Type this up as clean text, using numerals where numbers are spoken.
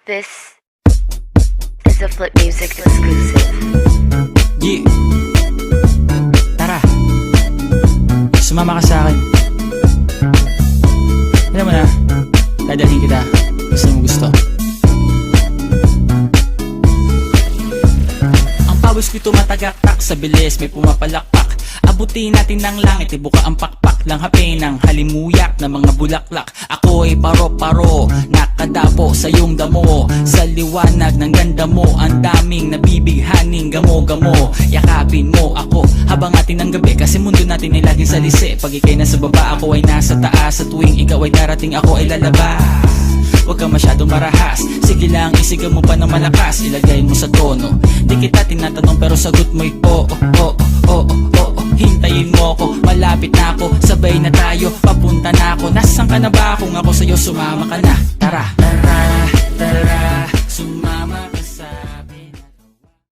This is a Flip Music exclusive. Yeah. Tara, sumama ka sa akin. Alam mo na, dadalhin kita kung saan mo gusto. Ang pawis ko'y tumatagaktak sa bilis, may pumapalakpak. Abutin natin ng langit, ibuka ang pakpak lang hapin ng halimuyak na mga bulaklak. Ako'y paro-paro, nakadapo sa iyong damo. Sa liwanag ng ganda mo, ang daming nabibighaning gamo-gamo. Yakapin mo ako habang atin ng gabi, kasi mundo natin ay laging salisi. Pag ikay nasa baba, ako ay nasa taas. Sa tuwing ikaw ay darating, ako ay lalabas. Huwag ka masyadong marahas, sige lang isigaw mo pa ng malakas. Ilagay mo sa tono, di kita tinatanong pero sagot mo'y oo, oo, oo, oo. Hintayin mo ako, malapit na ako, sabay na tayo, papunta na ako. Nasaan ka na ba? Kung ako sa'yo sumama ka na, tara, tara.